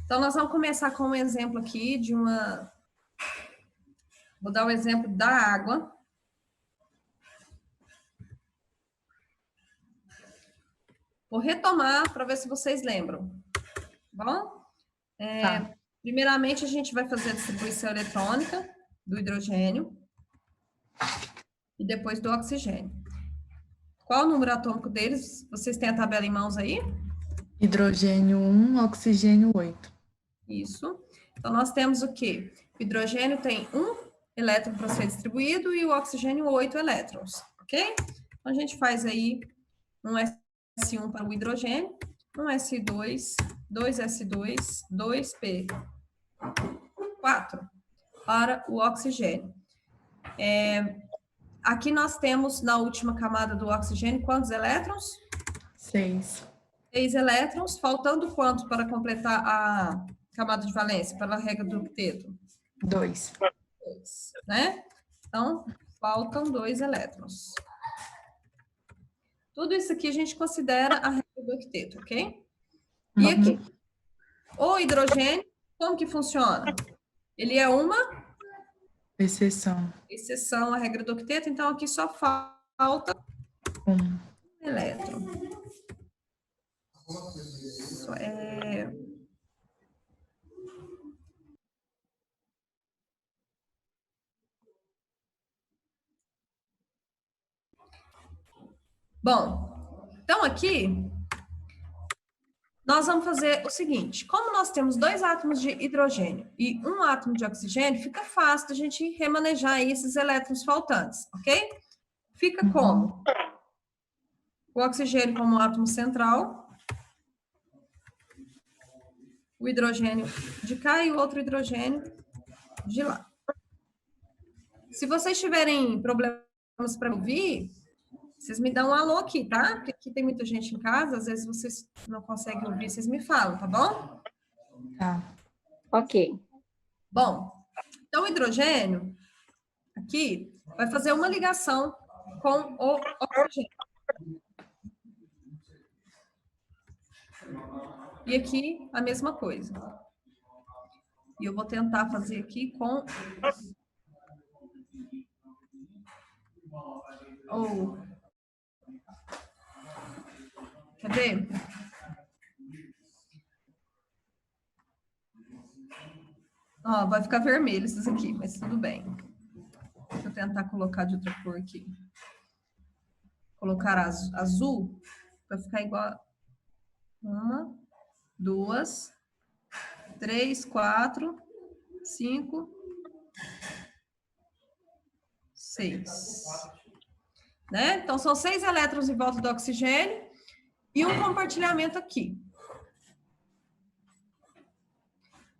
Então, nós vamos começar com um exemplo aqui de uma... Vou dar o exemplo da água. Vou retomar para ver se vocês lembram. Tá bom? Tá. Primeiramente, a gente vai fazer a distribuição eletrônica do hidrogênio e depois do oxigênio. Qual o número atômico deles? Vocês têm a tabela em mãos aí? Hidrogênio 1, oxigênio 8. Isso. Então, nós temos o quê? O hidrogênio tem 1 elétron para ser distribuído e o oxigênio 8 elétrons, ok? Então, a gente faz aí um S1 para o hidrogênio, um S2, 2S2, 2P4 para o oxigênio. Aqui nós temos, na última camada do oxigênio, quantos elétrons? 6. 6 elétrons, faltando quantos para completar a camada de valência, pela regra do octeto? 2. 2, né? Então, faltam 2 elétrons. Tudo isso aqui a gente considera a regra do octeto, ok? E aqui, o hidrogênio, como que funciona? Ele é uma Exceção à regra do octeto, então aqui só falta 1. elétron. Bom, então aqui nós vamos fazer o seguinte: como nós temos 2 átomos de hidrogênio e 1 átomo de oxigênio, fica fácil da gente remanejar aí esses elétrons faltantes, ok? Fica como? O oxigênio como átomo central, o hidrogênio de cá e o outro hidrogênio de lá. Se vocês tiverem problemas para ouvir, vocês me dão um alô aqui, tá? Porque aqui tem muita gente em casa, às vezes vocês não conseguem ouvir, vocês me falam, tá bom? Tá. Ok. Bom, então o hidrogênio aqui vai fazer uma ligação com o oxigênio. E aqui a mesma coisa. E eu vou tentar fazer aqui com o... Quer ver? Ó, vai ficar vermelho isso aqui, mas tudo bem. Deixa eu tentar colocar de outra cor aqui. Colocar azul, vai ficar igual... 1, 2, 3, 4, 5, 6. Né? Então, são 6 elétrons em volta do oxigênio e um compartilhamento aqui.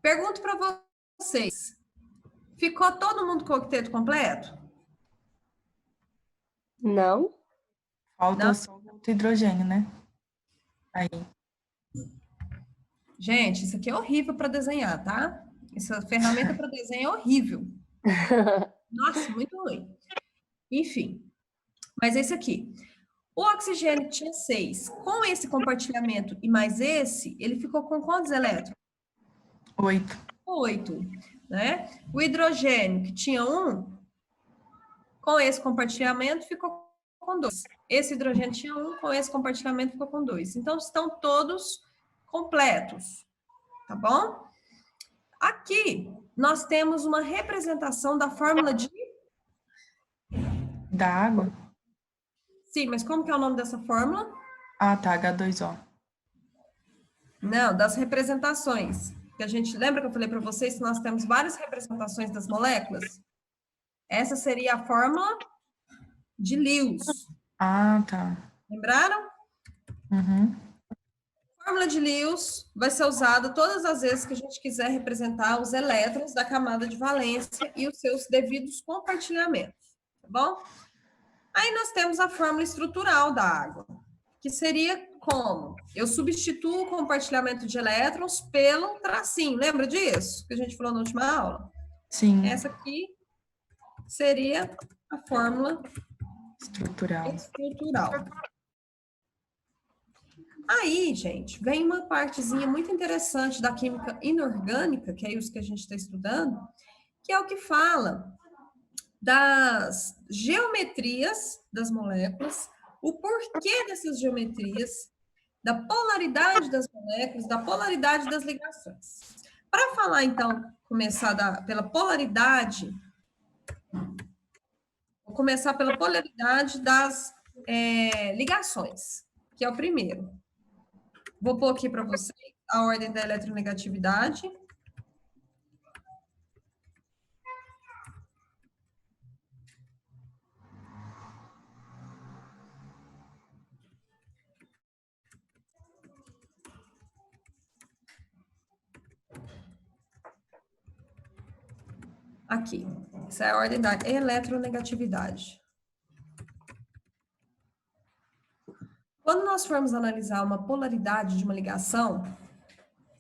Pergunto para vocês, ficou todo mundo com o octeto completo? Não. Falta só o hidrogênio, né? Aí. Gente, isso aqui é horrível para desenhar, tá? Essa ferramenta para desenho é horrível. Nossa, muito ruim. Enfim, mas esse aqui. O oxigênio tinha 6. Com esse compartilhamento e mais esse, ele ficou com quantos elétrons? 8. 8, né? O hidrogênio, que tinha 1, com esse compartilhamento ficou com 2. Esse hidrogênio tinha 1, com esse compartilhamento ficou com 2. Então, estão todos completos, tá bom? Aqui, nós temos uma representação da fórmula de... Da água? Sim, mas como que é o nome dessa fórmula? Ah, tá. H2O. Não, das representações. Que a gente lembra que eu falei para vocês que nós temos várias representações das moléculas? Essa seria a fórmula de Lewis. Ah, tá. Lembraram? Uhum. A fórmula de Lewis vai ser usada todas as vezes que a gente quiser representar os elétrons da camada de valência e os seus devidos compartilhamentos, tá bom? Aí nós temos a fórmula estrutural da água, que seria como? Eu substituo o compartilhamento de elétrons pelo tracinho, lembra disso? Que a gente falou na última aula? Sim. Essa aqui seria a fórmula Estrutural. estrutural. Aí, gente, vem uma partezinha muito interessante da química inorgânica, que é isso que a gente está estudando, que é o que fala das geometrias das moléculas, o porquê dessas geometrias, da polaridade das moléculas, da polaridade das ligações. Para falar, então, começar pela polaridade, vou começar pela polaridade das ligações, que é o primeiro. Vou pôr aqui para vocês a ordem da eletronegatividade. Aqui, essa é a ordem da eletronegatividade. Quando nós formos analisar uma polaridade de uma ligação,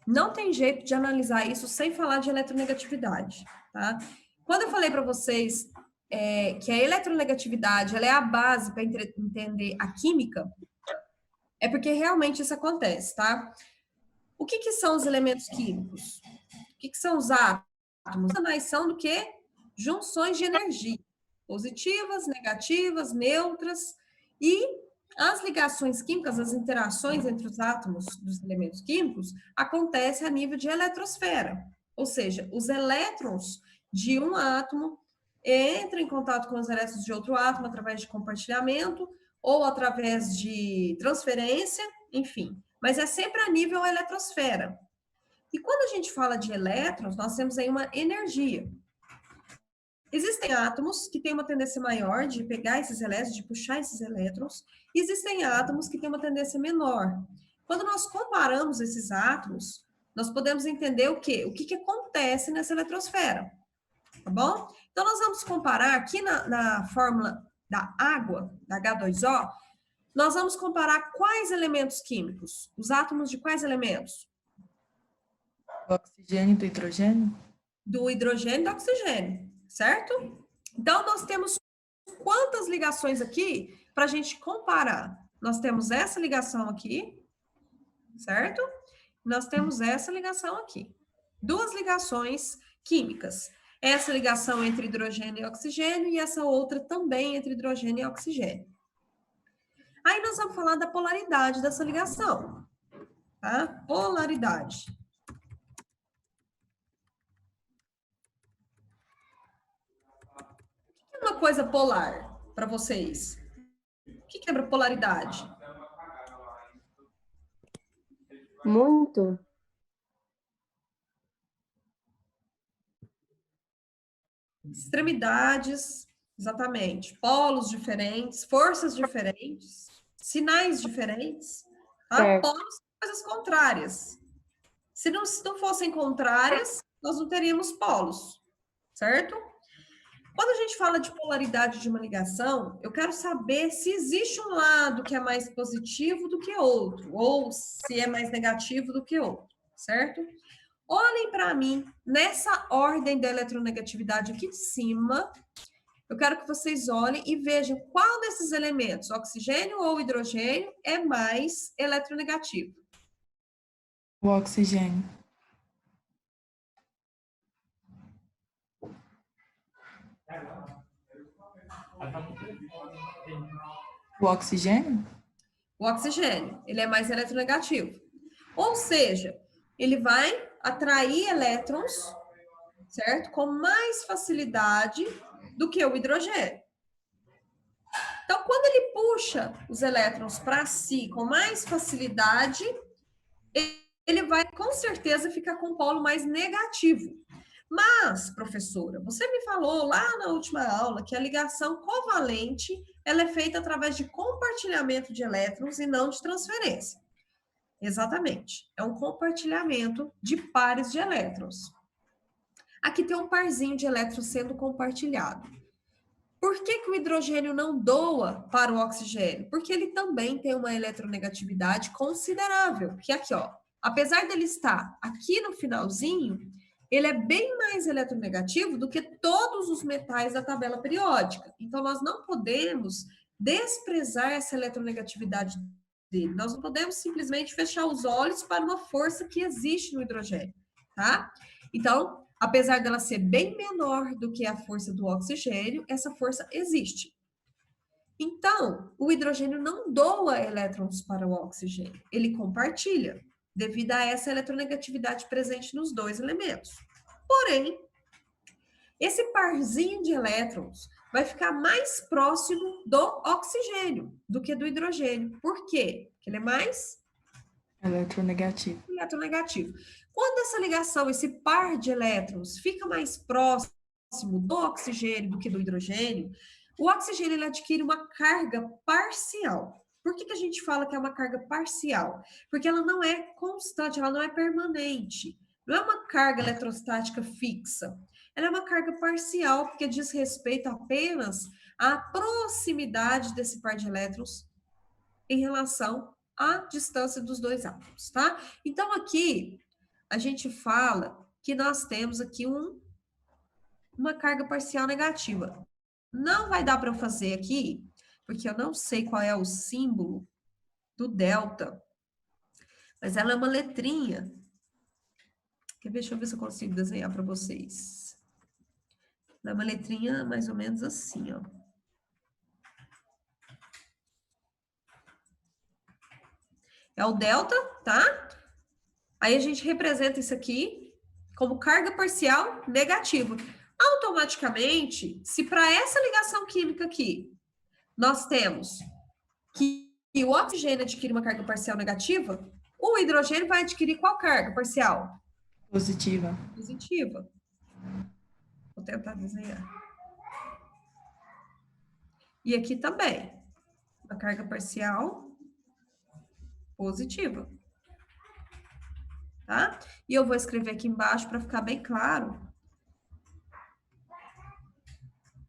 não tem jeito de analisar isso sem falar de eletronegatividade, tá? Quando eu falei para vocês que a eletronegatividade ela é a base para entender a química, é porque realmente isso acontece, tá? O que são os elementos químicos? O que são os átomos? Mas são do que? Junções de energia, positivas, negativas, neutras, e as ligações químicas, as interações entre os átomos dos elementos químicos, acontecem a nível de eletrosfera, ou seja, os elétrons de um átomo entram em contato com os elétrons de outro átomo através de compartilhamento ou através de transferência, enfim, mas é sempre a nível eletrosfera. E quando a gente fala de elétrons, nós temos aí uma energia. Existem átomos que têm uma tendência maior de pegar esses elétrons, de puxar esses elétrons, e existem átomos que têm uma tendência menor. Quando nós comparamos esses átomos, nós podemos entender o quê? O que acontece nessa eletrosfera, tá bom? Então, nós vamos comparar aqui na fórmula da água, da H2O, nós vamos comparar quais elementos químicos? Os átomos de quais elementos? Do oxigênio e do hidrogênio? Do hidrogênio e do oxigênio, certo? Então, nós temos quantas ligações aqui para a gente comparar? Nós temos essa ligação aqui, certo? Nós temos essa ligação aqui. Duas ligações químicas. Essa ligação entre hidrogênio e oxigênio e essa outra também entre hidrogênio e oxigênio. Aí nós vamos falar da polaridade dessa ligação, tá? Polaridade. O que é uma coisa polar para vocês? O que é polaridade? Muito. Extremidades, exatamente. Polos diferentes, forças diferentes, sinais diferentes. Tá? Polos são coisas contrárias. Se não fossem contrárias, nós não teríamos polos, certo? Quando a gente fala de polaridade de uma ligação, eu quero saber se existe um lado que é mais positivo do que outro, ou se é mais negativo do que outro, certo? Olhem para mim, nessa ordem da eletronegatividade aqui de cima, eu quero que vocês olhem e vejam qual desses elementos, oxigênio ou hidrogênio, é mais eletronegativo. O oxigênio. O oxigênio? O oxigênio, ele é mais eletronegativo. Ou seja, ele vai atrair elétrons, certo? Com mais facilidade do que o hidrogênio. Então, quando ele puxa os elétrons para si com mais facilidade, ele vai, com certeza, ficar com um polo mais negativo. Mas, professora, você me falou lá na última aula que a ligação covalente ela é feita através de compartilhamento de elétrons e não de transferência. Exatamente. É um compartilhamento de pares de elétrons. Aqui tem um parzinho de elétrons sendo compartilhado. Por que o hidrogênio não doa para o oxigênio? Porque ele também tem uma eletronegatividade considerável. Porque aqui, ó, apesar dele estar aqui no finalzinho, ele é bem mais eletronegativo do que todos os metais da tabela periódica. Então, nós não podemos desprezar essa eletronegatividade dele. Nós não podemos simplesmente fechar os olhos para uma força que existe no hidrogênio, tá? Então, apesar dela ser bem menor do que a força do oxigênio, essa força existe. Então, o hidrogênio não doa elétrons para o oxigênio, ele compartilha, devido a essa eletronegatividade presente nos dois elementos. Porém, esse parzinho de elétrons vai ficar mais próximo do oxigênio do que do hidrogênio. Por quê? Porque ele é mais Eletronegativo. eletronegativo. Quando essa ligação, esse par de elétrons, fica mais próximo do oxigênio do que do hidrogênio, o oxigênio ele adquire uma carga parcial. Por que a gente fala que é uma carga parcial? Porque ela não é constante, ela não é permanente. Não é uma carga eletrostática fixa. Ela é uma carga parcial, porque diz respeito apenas à proximidade desse par de elétrons em relação à distância dos dois átomos, tá? Então, aqui, a gente fala que nós temos aqui uma carga parcial negativa. Não vai dar para eu fazer aqui, porque eu não sei qual é o símbolo do delta, mas ela é uma letrinha. Deixa eu ver se eu consigo desenhar para vocês. Ela é uma letrinha mais ou menos assim, ó. É o delta, tá? Aí a gente representa isso aqui como carga parcial negativa. Automaticamente, se para essa ligação química aqui, nós temos que o oxigênio adquire uma carga parcial negativa, o hidrogênio vai adquirir qual carga parcial? Positiva. Positiva. Vou tentar desenhar. E aqui também, a carga parcial positiva. Tá? E eu vou escrever aqui embaixo para ficar bem claro.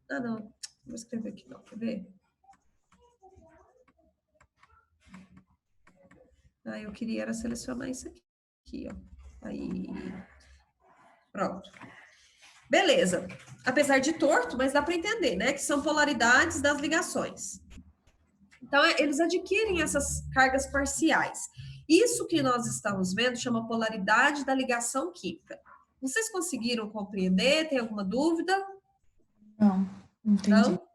Ah, não. Vou escrever aqui não, quer ver? Ah, eu queria era selecionar isso aqui, ó. Aí, pronto. Beleza. Apesar de torto, mas dá para entender, né? Que são polaridades das ligações. Então, eles adquirem essas cargas parciais. Isso que nós estamos vendo chama polaridade da ligação química. Vocês conseguiram compreender? Tem alguma dúvida? Não, entendi. Não?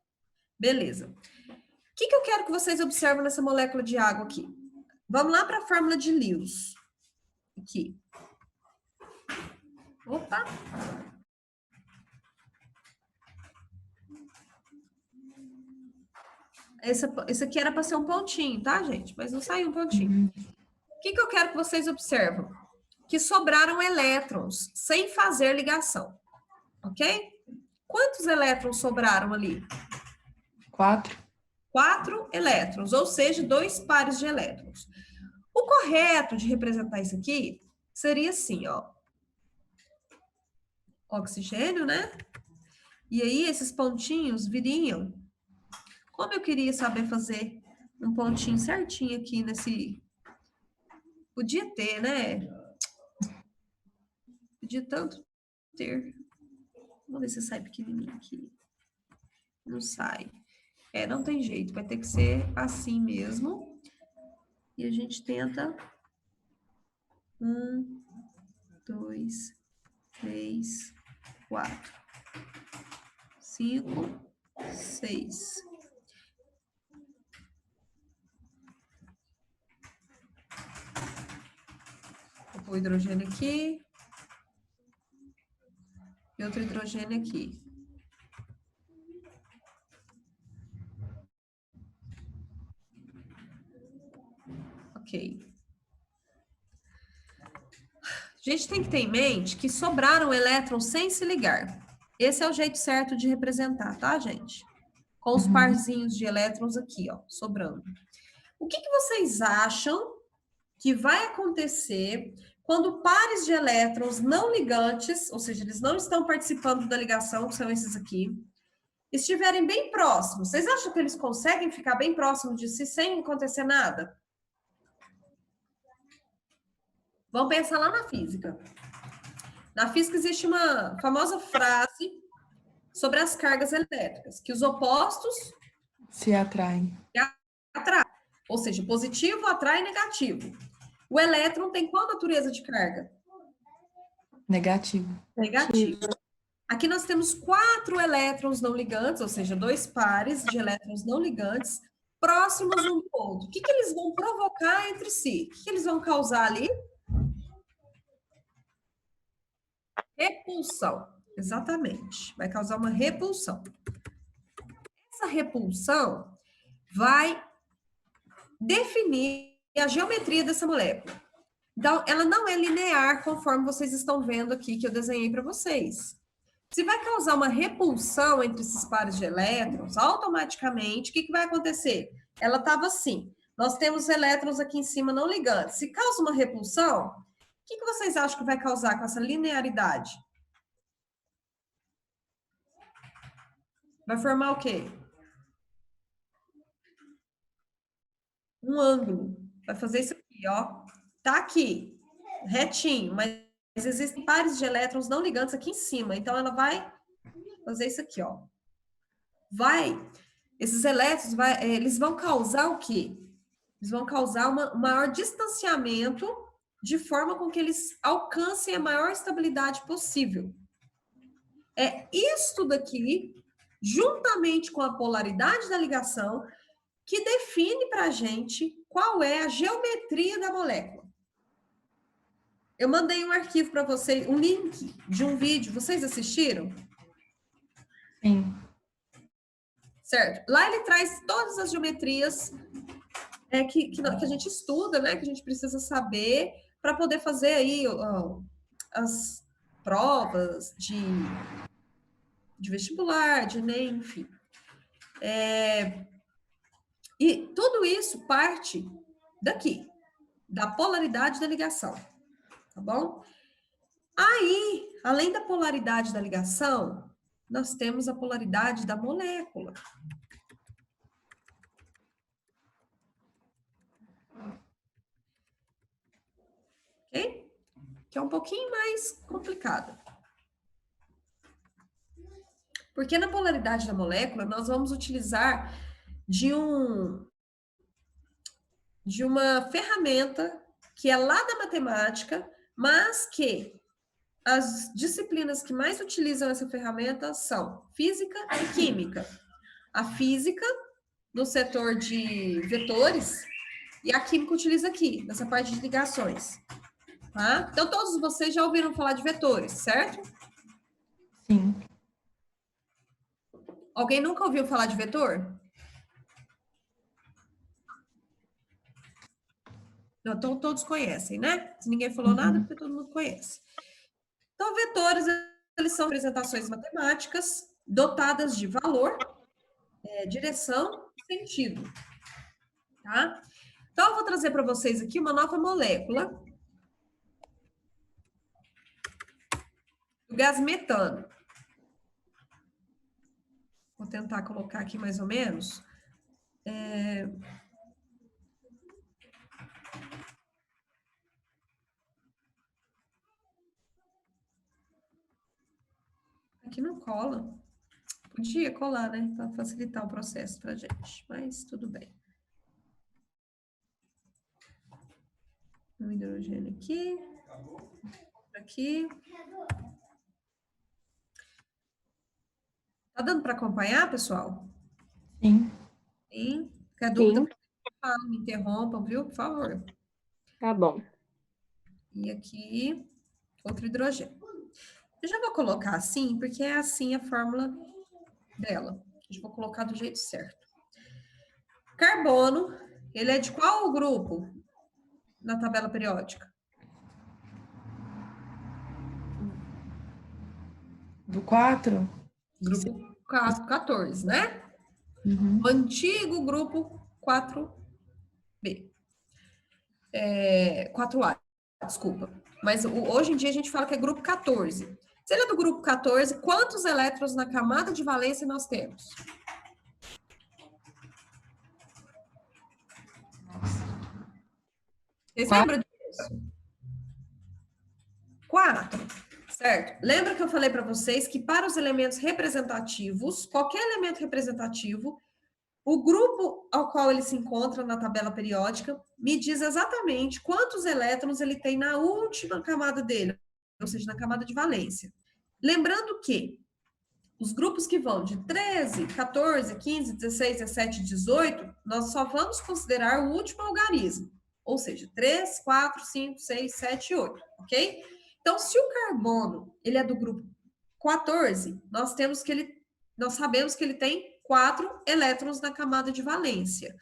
Beleza. O que eu quero que vocês observem nessa molécula de água aqui? Vamos lá para a fórmula de Lewis. Aqui. Opa! Esse aqui era para ser um pontinho, tá, gente? Mas não saiu um pontinho. O que eu quero que vocês observem? Que sobraram elétrons sem fazer ligação. Ok? Quantos elétrons sobraram ali? 4. 4 elétrons, ou seja, 2 pares de elétrons. O correto de representar isso aqui seria assim, ó. Oxigênio, né? E aí, esses pontinhos viriam. Como eu queria saber fazer um pontinho certinho aqui nesse... Podia ter, né? Podia tanto ter. Vamos ver se sai pequenininho aqui. Não sai. Não tem jeito. Vai ter que ser assim mesmo. E a gente tenta... 1, 2, 3, 4, 5, 6. Vou pôr o hidrogênio aqui. E outro hidrogênio aqui. Ok. A gente tem que ter em mente que sobraram elétrons sem se ligar. Esse é o jeito certo de representar, tá, gente? Com os parzinhos de elétrons aqui, ó, sobrando. O que vocês acham que vai acontecer quando pares de elétrons não ligantes, ou seja, eles não estão participando da ligação, que são esses aqui, estiverem bem próximos? Vocês acham que eles conseguem ficar bem próximos de si sem acontecer nada? Vamos pensar lá na física. Na física existe uma famosa frase sobre as cargas elétricas, que os opostos se atraem. Ou seja, positivo atrai negativo. O elétron tem qual natureza de carga? Negativo. Negativo. Aqui nós temos 4 elétrons não ligantes, ou seja, 2 pares de elétrons não ligantes, próximos um do outro. O que eles vão provocar entre si? O que eles vão causar ali? Repulsão. Exatamente. Vai causar uma repulsão. Essa repulsão vai definir a geometria dessa molécula. Então, ela não é linear, conforme vocês estão vendo aqui, que eu desenhei para vocês. Se vai causar uma repulsão entre esses pares de elétrons, automaticamente, o que vai acontecer? Ela estava assim. Nós temos elétrons aqui em cima não ligantes. Se causa uma repulsão, o que vocês acham que vai causar com essa linearidade? Vai formar o quê? Um ângulo. Vai fazer isso aqui, ó. Tá aqui, retinho, mas existem pares de elétrons não ligantes aqui em cima. Então, ela vai fazer isso aqui, ó. Esses elétrons, eles vão causar o quê? Eles vão causar um maior distanciamento de forma com que eles alcancem a maior estabilidade possível. É isto daqui, juntamente com a polaridade da ligação, que define para a gente qual é a geometria da molécula. Eu mandei um arquivo para vocês, um link de um vídeo. Vocês assistiram? Sim. Certo. Lá ele traz todas as geometrias que a gente estuda, né? Que a gente precisa saber para poder fazer aí as provas de vestibular, de ENEM, enfim. E tudo isso parte daqui, da polaridade da ligação, tá bom? Aí, além da polaridade da ligação, nós temos a polaridade da molécula. Ok? Que é um pouquinho mais complicado. Porque na polaridade da molécula, nós vamos utilizar de uma ferramenta que é lá da matemática, mas que as disciplinas que mais utilizam essa ferramenta são física e química. A física, no setor de vetores, e a química utiliza aqui, nessa parte de ligações. Tá? Então, todos vocês já ouviram falar de vetores, certo? Sim. Alguém nunca ouviu falar de vetor? Não, então todos conhecem, né? Se ninguém falou nada, porque todo mundo conhece. Então, vetores, eles são representações matemáticas dotadas de valor, direção e sentido. Tá? Então, eu vou trazer para vocês aqui uma nova molécula do gás metano. Vou tentar colocar aqui mais ou menos. Aqui não cola. Podia colar, né? Para facilitar o processo para a gente, mas tudo bem. Um hidrogênio aqui. Aqui. Tá dando para acompanhar, pessoal? Sim. Sim. Qualquer dúvida, me interrompam, viu? Por favor. Tá bom. E aqui, outro hidrogênio. Eu já vou colocar assim, porque é assim a fórmula dela. Eu vou colocar do jeito certo. Carbono, ele é de qual grupo na tabela periódica? Do 4? Grupo 14, né? Uhum. O antigo grupo 4B. 4A, desculpa. Mas hoje em dia a gente fala que é grupo 14. Se ele é do grupo 14, quantos elétrons na camada de valência nós temos? Vocês lembram disso? 4, certo? Lembra que eu falei para vocês que para os elementos representativos, qualquer elemento representativo, O grupo ao qual ele se encontra na tabela periódica me diz exatamente quantos elétrons ele tem na última camada dele, ou seja, na camada de valência. Lembrando que os grupos que vão de 13, 14, 15, 16, 17, 18, nós só vamos considerar o último algarismo, ou seja, 3, 4, 5, 6, 7, 8, ok? Então, se o carbono ele é do grupo 14, nós sabemos que ele tem 4 elétrons na camada de valência.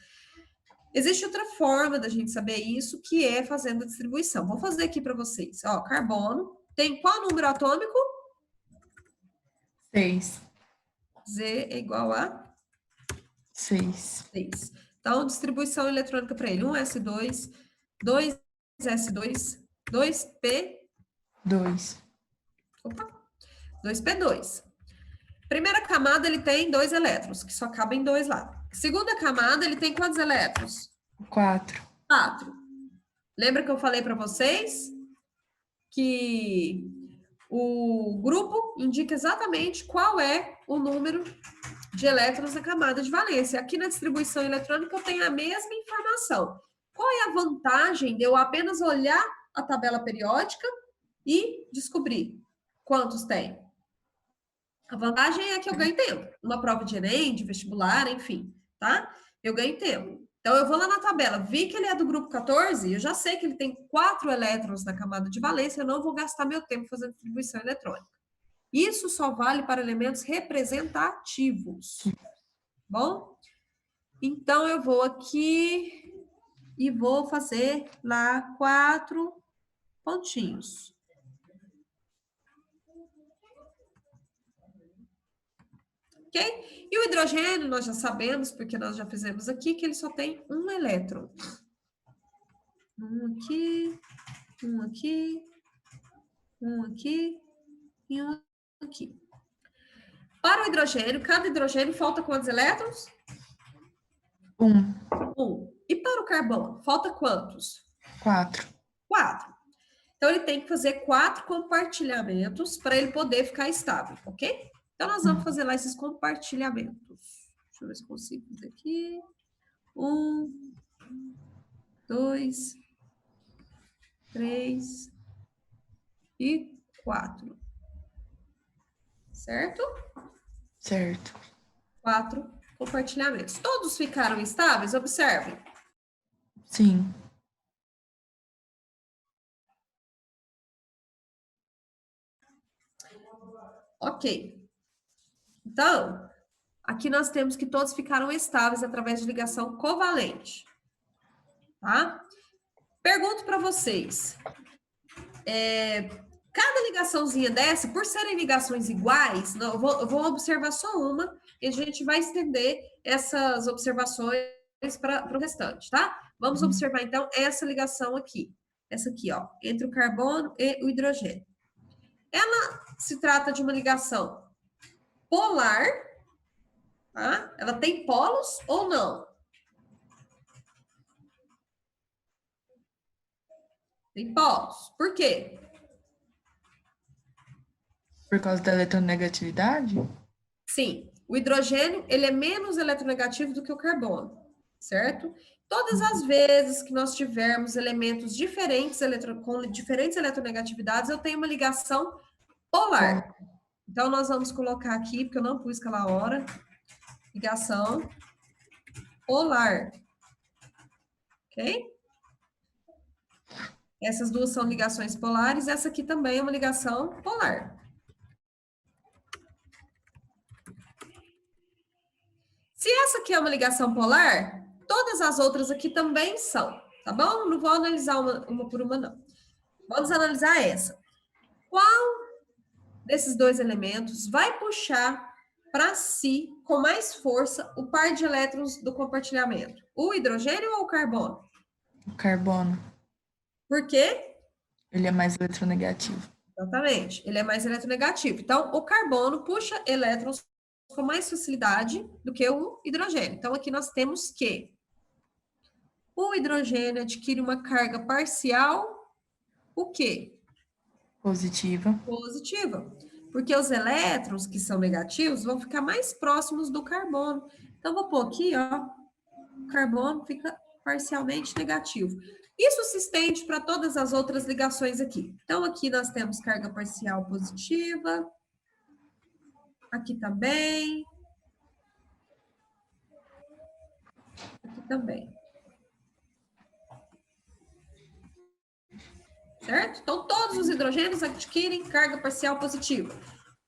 Existe outra forma da gente saber isso, que é fazendo a distribuição. Vou fazer aqui para vocês. Ó, carbono tem qual número atômico? 6. Z é igual a 6. 6. Então, distribuição eletrônica para ele. 1s2, 2s2, 2p... 2. Opa! 2p2. Primeira camada, ele tem 2 elétrons, que só cabem 2 lá. Segunda camada, ele tem quantos elétrons? 4. 4. Lembra que eu falei para vocês que o grupo indica exatamente qual é o número de elétrons na camada de valência. Aqui na distribuição eletrônica eu tenho a mesma informação. Qual é a vantagem de eu apenas olhar a tabela periódica e descobrir quantos tem? A vantagem é que eu ganho tempo. Uma prova de Enem, de vestibular, enfim, tá? Eu ganho tempo. Então, eu vou lá na tabela, vi que ele é do grupo 14, eu já sei que ele tem 4 elétrons na camada de valência, eu não vou gastar meu tempo fazendo distribuição eletrônica. Isso só vale para elementos representativos. Bom? Então, eu vou aqui e vou fazer lá 4 pontinhos. Ok? E o hidrogênio, nós já sabemos, porque nós já fizemos aqui, que ele só tem um elétron. Um aqui, um aqui, um aqui e um aqui. Para o hidrogênio, cada hidrogênio falta quantos elétrons? 1. E para o carbono, falta quantos? 4. 4. Então, ele tem que fazer 4 compartilhamentos para ele poder ficar estável, ok? Então, nós vamos fazer lá esses compartilhamentos. Deixa eu ver se consigo fazer aqui. 1, 2, 3 e 4. Certo? Certo. 4 compartilhamentos. Todos ficaram estáveis? Observem. Sim. Ok. Então, aqui nós temos que todos ficaram estáveis através de ligação covalente. Tá? Pergunto para vocês. Cada ligaçãozinha dessa, por serem ligações iguais, eu vou observar só uma e a gente vai estender essas observações para o restante, tá? Vamos observar, então, essa ligação aqui. Essa aqui, ó, entre o carbono e o hidrogênio. Ela se trata de uma ligação polar, tá? Ela tem polos ou não? Tem polos. Por quê? Por causa da eletronegatividade? Sim. O hidrogênio, ele é menos eletronegativo do que o carbono, certo? Todas as vezes que nós tivermos elementos diferentes, com diferentes eletronegatividades, eu tenho uma ligação polar. Então, nós vamos colocar aqui, porque eu não pus aquela hora, ligação polar. Ok? Essas duas são ligações polares, essa aqui também é uma ligação polar. Se essa aqui é uma ligação polar, todas as outras aqui também são, tá bom? Não vou analisar uma por uma, não. Vamos analisar essa. Qual desses dois elementos vai puxar para si, com mais força, o par de elétrons do compartilhamento? O hidrogênio ou o carbono? O carbono. Por quê? Ele é mais eletronegativo. Exatamente, ele é mais eletronegativo. Então, o carbono puxa elétrons com mais facilidade do que o hidrogênio. Então, aqui nós temos que o hidrogênio adquire uma carga parcial, o quê? Positiva. Positiva. Porque os elétrons que são negativos vão ficar mais próximos do carbono. Então, vou pôr aqui, ó, o carbono fica parcialmente negativo. Isso se estende para todas as outras ligações aqui. Então, aqui nós temos carga parcial positiva. Aqui também. Aqui também. Certo? Então, todos os hidrogênios adquirem carga parcial positiva.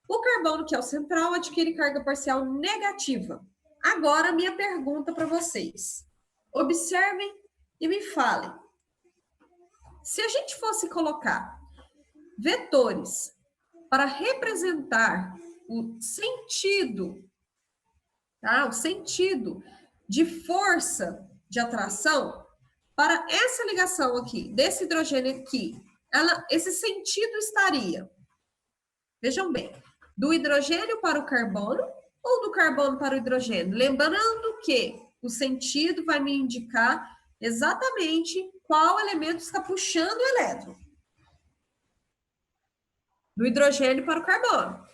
O carbono, que é o central, adquire carga parcial negativa. Agora, minha pergunta para vocês. Observem e me falem. Se a gente fosse colocar vetores para representar o sentido, tá? O sentido de força de atração para essa ligação aqui, desse hidrogênio aqui, esse sentido estaria, vejam bem, do hidrogênio para o carbono ou do carbono para o hidrogênio? Lembrando que o sentido vai me indicar exatamente qual elemento está puxando o elétron. Do hidrogênio para o carbono.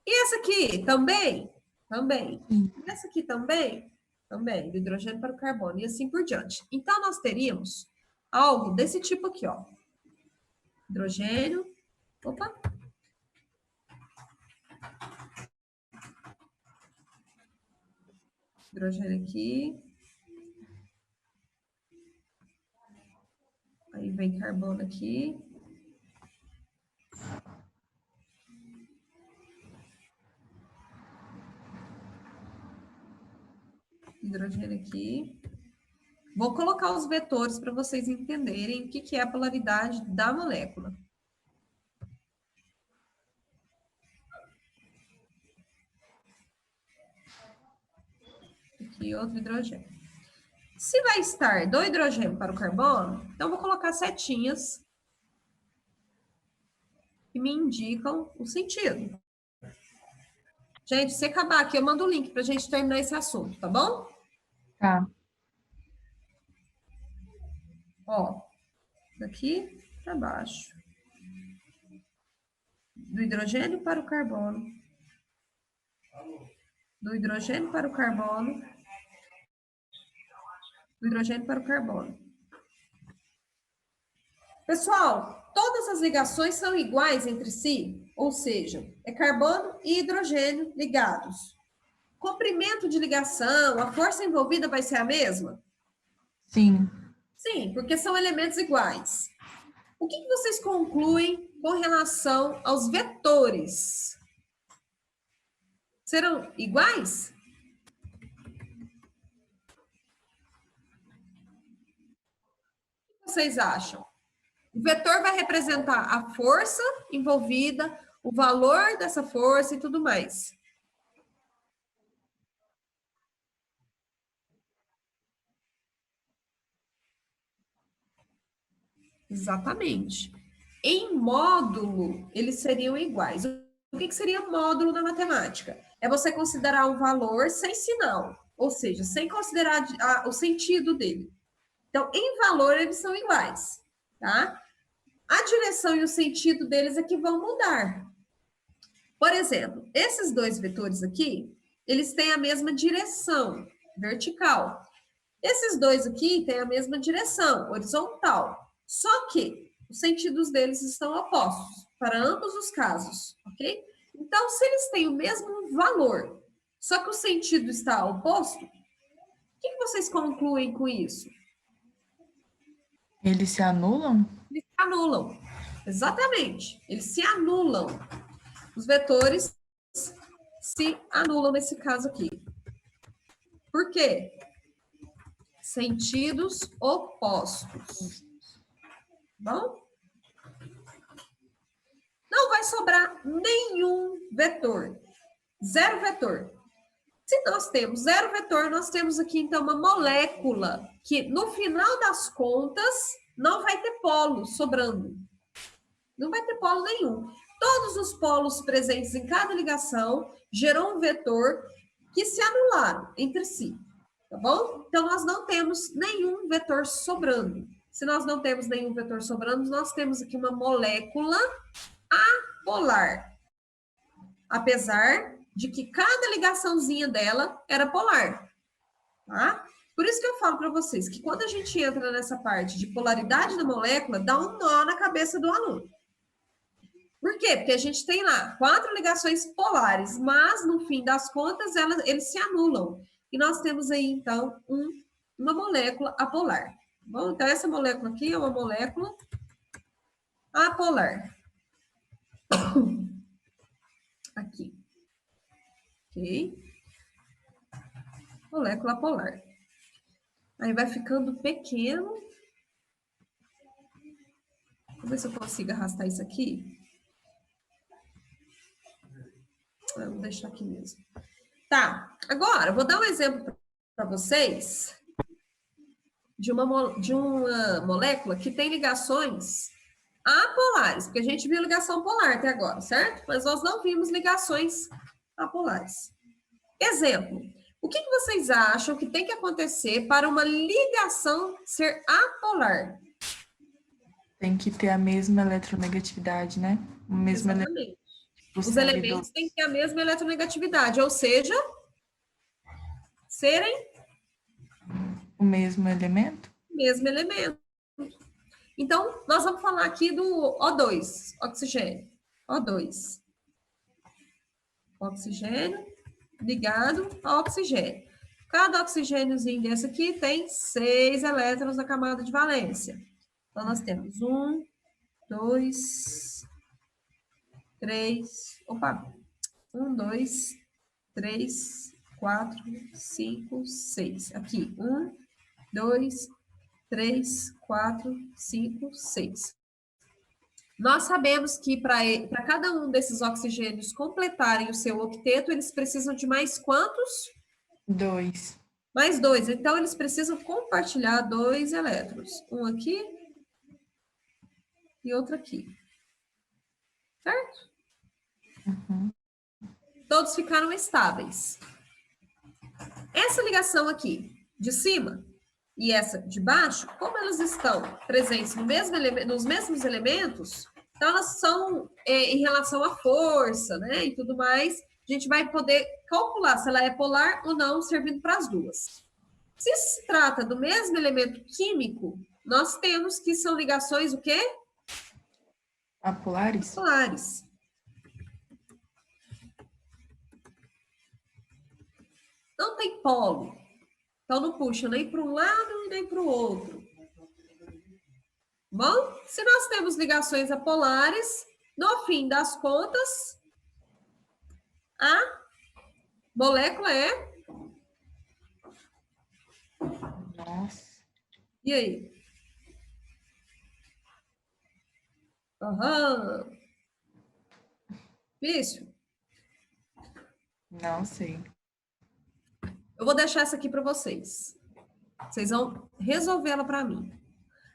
E essa aqui também? Também. E essa aqui também? Também. Do hidrogênio para o carbono. E assim por diante. Então, nós teríamos algo desse tipo aqui, ó. Hidrogênio. Opa. Hidrogênio aqui. Aí vem carbono aqui. Hidrogênio aqui. Vou colocar os vetores para vocês entenderem o que é a polaridade da molécula. Aqui outro hidrogênio. Se vai estar do hidrogênio para o carbono, então vou colocar setinhas que me indicam o sentido. Gente, se acabar aqui, eu mando o link para a gente terminar esse assunto, tá bom? Tá. Ó, daqui para baixo. Do hidrogênio para o carbono. Do hidrogênio para o carbono. Do hidrogênio para o carbono. Pessoal, todas as ligações são iguais entre si, ou seja, é carbono e hidrogênio ligados. Comprimento de ligação, a força envolvida vai ser a mesma? Sim. Sim, porque são elementos iguais. O que vocês concluem com relação aos vetores? Serão iguais? O que vocês acham? O vetor vai representar a força envolvida, o valor dessa força e tudo mais. Exatamente. Em módulo, eles seriam iguais. O que seria módulo na matemática? É você considerar um valor sem sinal, ou seja, sem considerar o sentido dele. Então, em valor, eles são iguais, tá? A direção e o sentido deles é que vão mudar. Por exemplo, esses dois vetores aqui, eles têm a mesma direção, vertical. Esses dois aqui têm a mesma direção, horizontal. Só que os sentidos deles estão opostos para ambos os casos, ok? Então, se eles têm o mesmo valor, só que o sentido está oposto, o que vocês concluem com isso? Eles se anulam? Eles se anulam, exatamente. Eles se anulam. Os vetores se anulam nesse caso aqui. Por quê? Sentidos opostos. Bom? Não vai sobrar nenhum vetor. Zero vetor. Se nós temos zero vetor, nós temos aqui, então, uma molécula que, no final das contas, não vai ter polo sobrando. Não vai ter polo nenhum. Todos os polos presentes em cada ligação gerou um vetor que se anularam entre si. Tá bom? Então, nós não temos nenhum vetor sobrando. Se nós não temos nenhum vetor sobrando, nós temos aqui uma molécula apolar. Apesar de que cada ligaçãozinha dela era polar. tá? Por isso que eu falo para vocês que quando a gente entra nessa parte de polaridade da molécula, dá um nó na cabeça do aluno. Por quê? Porque a gente tem lá 4 ligações polares, mas no fim das contas eles se anulam. E nós temos aí, então, uma molécula apolar. Bom, então essa molécula aqui é uma molécula apolar. Aqui. Ok? Molécula polar. Aí vai ficando pequeno. Vou ver se eu consigo arrastar isso aqui. Eu vou deixar aqui mesmo. Tá, agora eu vou dar um exemplo para vocês de uma molécula que tem ligações apolares, porque a gente viu ligação polar até agora, certo? Mas nós não vimos ligações apolares. Exemplo, o que vocês acham que tem que acontecer para uma ligação ser apolar? Tem que ter a mesma eletronegatividade, né? O mesmo Exatamente. Os elementos têm que ter a mesma eletronegatividade, ou seja, serem o mesmo elemento? Mesmo elemento. Então, nós vamos falar aqui do O2, oxigênio. O2. Oxigênio ligado ao oxigênio. Cada oxigêniozinho desse aqui tem 6 elétrons na camada de valência. Então, nós temos 1, 2, 3, 1, 2, 3, 4, 5, 6. Aqui, 1, 2, 3, 4, 5, 6. Nós sabemos que para cada um desses oxigênios completarem o seu octeto, eles precisam de mais quantos? 2. Mais 2. Então, eles precisam compartilhar 2 elétrons. Um aqui e outro aqui. Certo? Uhum. Todos ficaram estáveis. Essa ligação aqui, de cima, e essa de baixo, como elas estão presentes nos mesmos elementos, então elas são em relação à força, né, e tudo mais, a gente vai poder calcular se ela é polar ou não, servindo para as duas. Se se trata do mesmo elemento químico, nós temos que são ligações o quê? Apolares? Polares. Não tem polo. Então, não puxa nem para um lado e nem para o outro. Bom, se nós temos ligações apolares, no fim das contas, a molécula é... Nossa. E aí? Aham. Difícil? Não sei. Eu vou deixar essa aqui para vocês. Vocês vão resolvê-la para mim.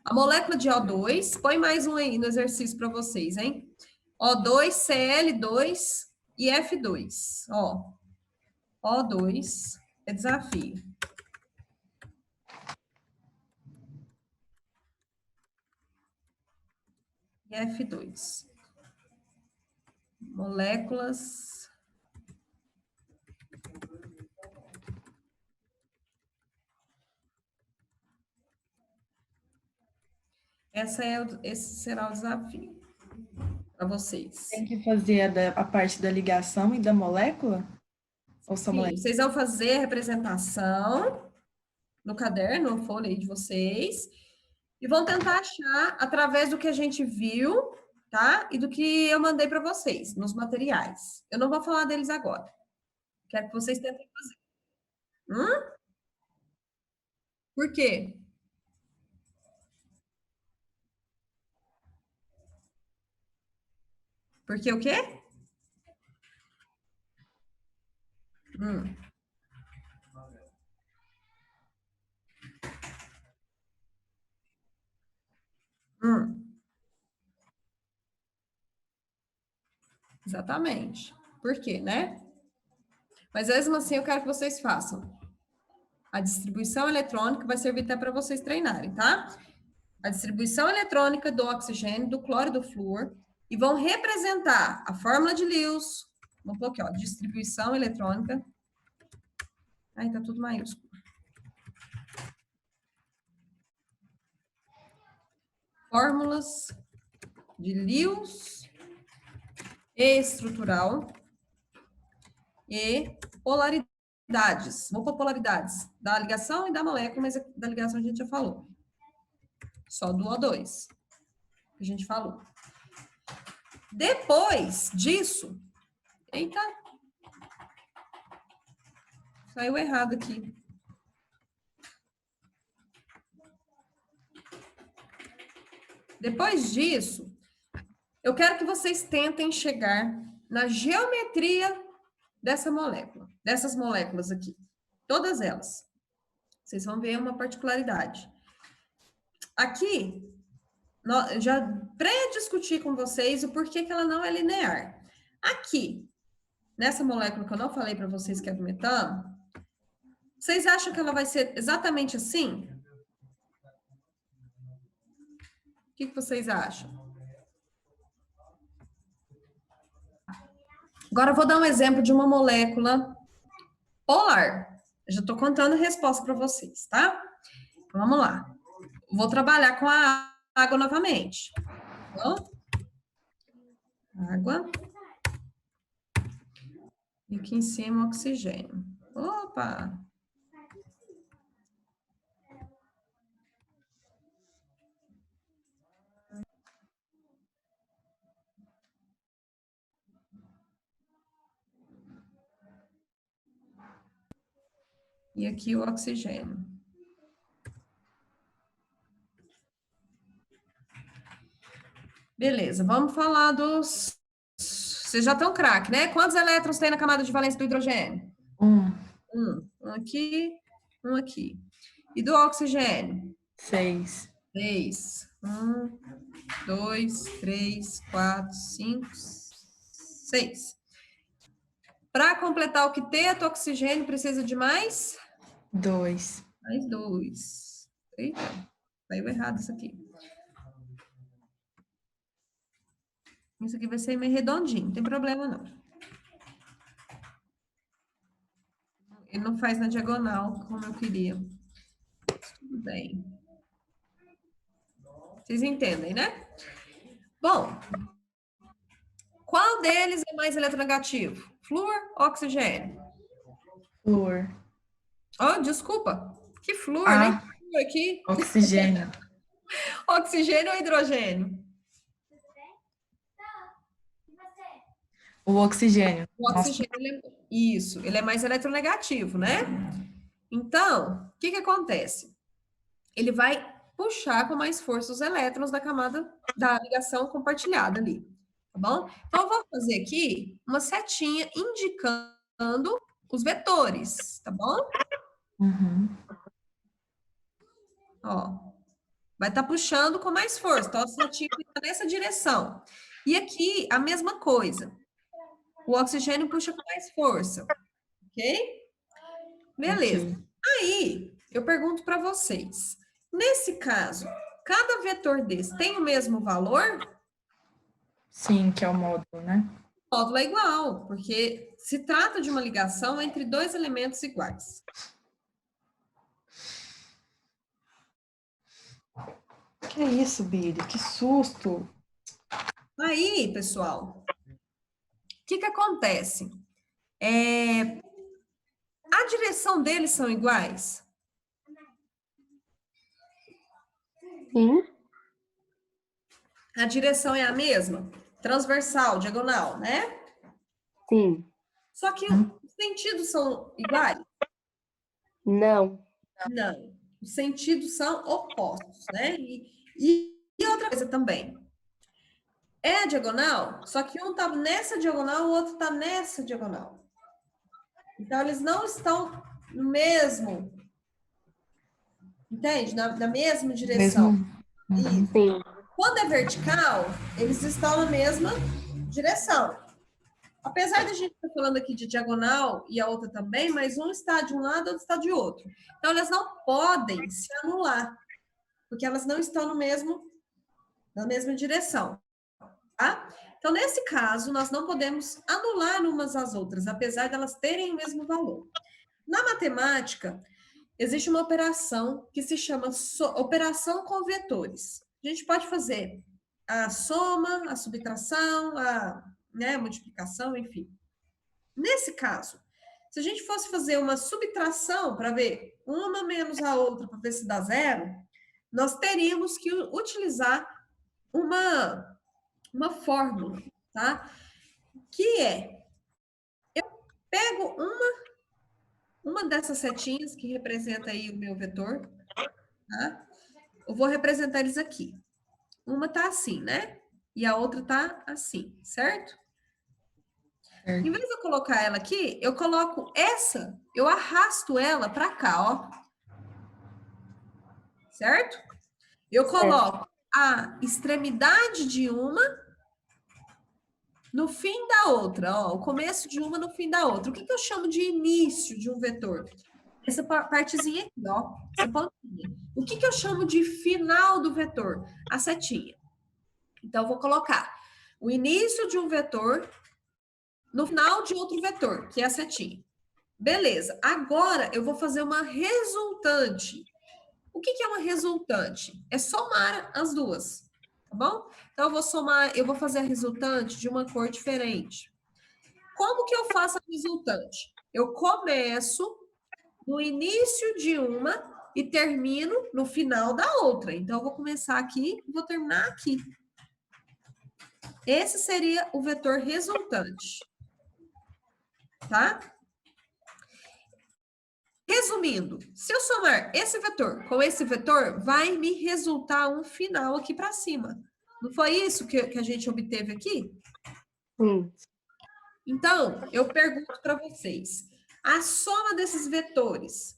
A molécula de O2, põe mais um aí no exercício para vocês, hein? O2, Cl2 e F2. Ó, O2 é desafio. E F2. Moléculas... Esse será o desafio para vocês. Tem que fazer a parte da ligação e da molécula? Ou só Sim, molécula? vocês vão fazer a representação no caderno, no folha aí de vocês, e vão tentar achar, através do que a gente viu, tá? E do que eu mandei para vocês, nos materiais. Eu não vou falar deles agora. Quero que vocês tentem fazer. Por quê? Porque o quê? Exatamente. Por quê, né? Mas mesmo assim, eu quero que vocês façam. A distribuição eletrônica vai servir até para vocês treinarem, tá? A distribuição eletrônica do oxigênio, do cloro e do flúor, e vão representar a fórmula de Lewis. Vamos pôr aqui, ó, distribuição eletrônica. Aí tá tudo maiúsculo. fórmulas de Lewis estrutural e polaridades. Vou pôr polaridades da ligação e da molécula, mas da ligação a gente já falou. Só do O2 que a gente falou. Depois disso, eita, saiu errado aqui. Depois disso, eu quero que vocês tentem chegar na geometria dessa molécula, dessas moléculas aqui. Todas elas. Vocês vão ver uma particularidade. Aqui, eu já pré-discuti com vocês o porquê que ela não é linear. Aqui, nessa molécula que eu não falei para vocês que é do metano, vocês acham que ela vai ser exatamente assim? O que vocês acham? Agora eu vou dar um exemplo de uma molécula polar. Eu já estou contando a resposta para vocês, tá? Então, vamos lá. Vou trabalhar com a água novamente. Então, água. E aqui em cima, oxigênio. Opa! E aqui o oxigênio. Beleza, vamos falar dos... Vocês já estão craque, né? Quantos elétrons tem na camada de valência do hidrogênio? Um aqui, um aqui. E do oxigênio? 6. 6. 1, 2, 3, 4, 5, 6. Para completar o quinteto, oxigênio precisa de mais? 2. Mais 2. Eita, saiu errado isso aqui. Isso aqui vai ser meio redondinho, não tem problema não. Ele não faz na diagonal, como eu queria. Tudo bem. Vocês entendem, né? Bom, qual deles é mais eletronegativo? Flúor ou oxigênio? Flúor. Oh, desculpa. Que flúor, Ah, nem flúor aqui. Oxigênio. Oxigênio ou hidrogênio? O oxigênio. O oxigênio, isso, ele é mais eletronegativo, né? Então, o que acontece? Ele vai puxar com mais força os elétrons da camada da ligação compartilhada ali, tá bom? Então, eu vou fazer aqui uma setinha indicando os vetores, tá bom? Uhum. Ó, vai estar puxando com mais força, então a setinha fica nessa direção. E aqui, a mesma coisa. O oxigênio puxa com mais força, ok? Beleza. Ok. Aí, eu pergunto para vocês, nesse caso, cada vetor desse tem o mesmo valor? Sim, que é o módulo, né? O módulo é igual, porque se trata de uma ligação entre dois elementos iguais. Que é isso, Billy? Que susto! Aí, pessoal, o que acontece? A direção deles são iguais? Sim. A direção é a mesma? Transversal, diagonal, né? Sim. Só que os sentidos são iguais? Não. Não. Os sentidos são opostos, né? E outra coisa também. É a diagonal, só que um está nessa diagonal, o outro está nessa diagonal. Então, eles não estão no mesmo... Entende? Na mesma direção. Mesmo. Isso. Sim. Quando é vertical, eles estão na mesma direção. Apesar de a gente estar falando aqui de diagonal e a outra também, mas um está de um lado, outro está de outro. Então, elas não podem se anular, porque elas não estão na mesma direção. Tá? Então, nesse caso, nós não podemos anular umas às outras, apesar de elas terem o mesmo valor. Na matemática, existe uma operação que se chama operação com vetores. a gente pode fazer a soma, a subtração, a multiplicação, enfim. Nesse caso, se a gente fosse fazer uma subtração para ver uma menos a outra para ver se dá zero, nós teríamos que utilizar uma fórmula, tá? Que é, eu pego uma dessas setinhas que representa aí o meu vetor, tá? Eu vou representar eles aqui. Uma tá assim, né? E a outra tá assim, certo? Em vez de eu colocar ela aqui, eu coloco essa, eu arrasto ela para cá, ó. Certo? Eu coloco a extremidade de uma no fim da outra, ó, o começo de uma no fim da outra. O que eu chamo de início de um vetor? Essa partezinha aqui, ó, essa pontinha. O que eu chamo de final do vetor? A setinha. Então, eu vou colocar o início de um vetor no final de outro vetor, que é a setinha. Beleza. Agora, eu vou fazer uma resultante. O que é uma resultante? É somar as duas, tá bom? Então, eu vou somar, eu vou fazer a resultante de uma cor diferente. Como que eu faço a resultante? Eu começo no início de uma e termino no final da outra. Então, eu vou começar aqui e vou terminar aqui. Esse seria o vetor resultante. Tá? Resumindo, se eu somar esse vetor com esse vetor, vai me resultar um final aqui para cima. Não foi isso que a gente obteve aqui? Sim. Então, eu pergunto para vocês, a soma desses vetores,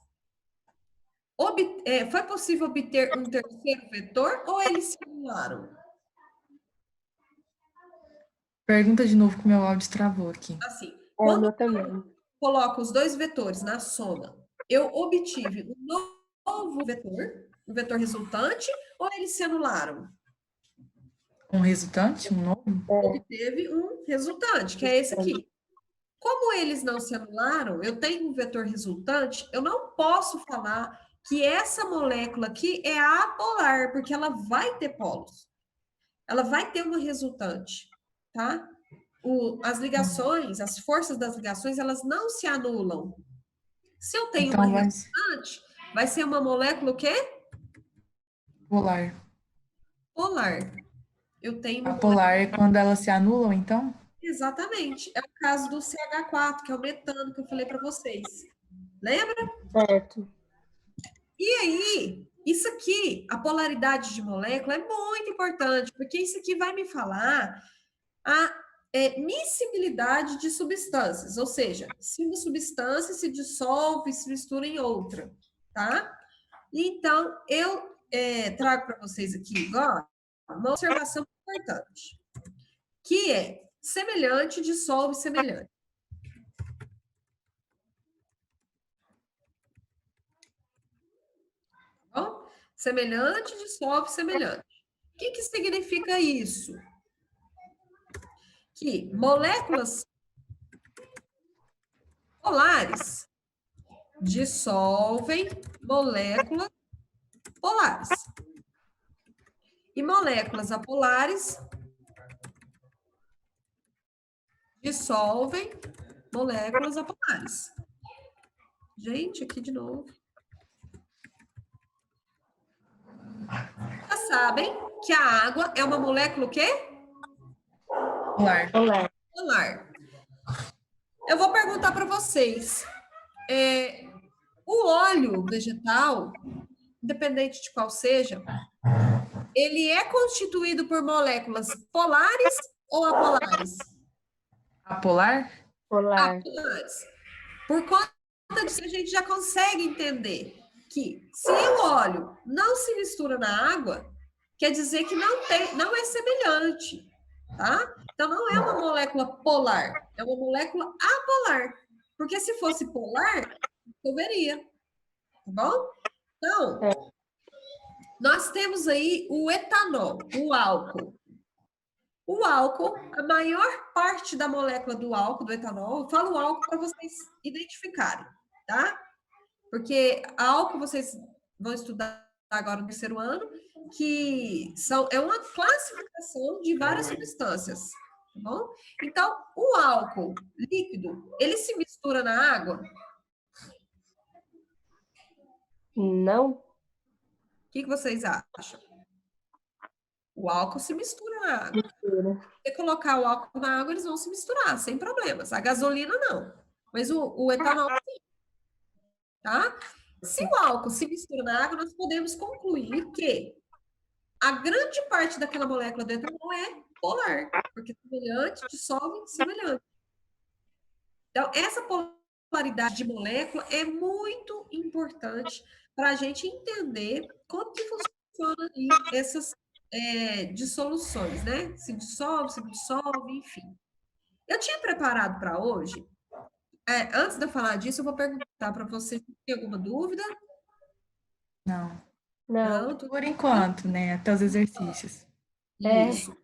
foi possível obter um terceiro vetor ou eles se anularam? Pergunta de novo que meu áudio travou aqui. Assim, O meu também. coloco os dois vetores na soma, eu obtive um novo vetor, um vetor resultante, ou eles se anularam? Um resultante, um novo? Obteve um resultante, que é esse aqui. Como eles não se anularam, eu tenho um vetor resultante, eu não posso falar que essa molécula aqui é apolar, porque ela vai ter polos. Ela vai ter uma resultante, tá? As ligações, as forças das ligações, elas não se anulam. Se eu tenho Então, uma resultante, vai ser uma molécula o quê? Polar. Polar. Eu tenho uma Apolar é quando elas se anulam, então? Exatamente. É o caso do CH4, que é o metano que eu falei para vocês. Lembra? Certo. E aí, isso aqui, a polaridade de molécula, é muito importante, porque isso aqui vai me falar a miscibilidade de substâncias, ou seja, se uma substância se dissolve e se mistura em outra, tá? Então, eu trago para vocês aqui agora uma observação importante, que é semelhante dissolve semelhante. Bom, semelhante dissolve semelhante. O que significa isso? Que moléculas polares dissolvem moléculas polares. E moléculas apolares dissolvem moléculas apolares. Gente, aqui de novo. Já sabem que a água é uma molécula o quê? Polar. Polar. Eu vou perguntar para vocês. O óleo vegetal, independente de qual seja, ele é constituído por moléculas polares ou apolares? Apolar? Polar. Apolares. Por conta disso, a gente já consegue entender que se o óleo não se mistura na água, quer dizer que não é semelhante, tá? Então, não é uma molécula polar, é uma molécula apolar. Porque se fosse polar, resolveria, tá bom? Então, nós temos aí o etanol, o álcool. O álcool, a maior parte da molécula do álcool, do etanol, eu falo álcool para vocês identificarem, tá? Porque álcool vocês vão estudar agora no terceiro ano, é uma classificação de várias substâncias, tá bom? Então, o álcool líquido, ele se mistura na água? Não. O que vocês acham? O álcool se mistura na água. Mistura. Se você colocar o álcool na água, eles vão se misturar, sem problemas. A gasolina, não. Mas o etanol, sim. Tá? Se o álcool se mistura na água, nós podemos concluir que a grande parte daquela molécula do etanol é polar, porque semelhante dissolve semelhante. Então, essa polaridade de molécula é muito importante para a gente entender como que funciona aí essas dissoluções, né? Se dissolve, enfim. Eu tinha preparado para hoje. Antes de eu falar disso, eu vou perguntar para você se tem alguma dúvida. Não. Não. Tudo Por enquanto, né? Até os exercícios. É. Isso.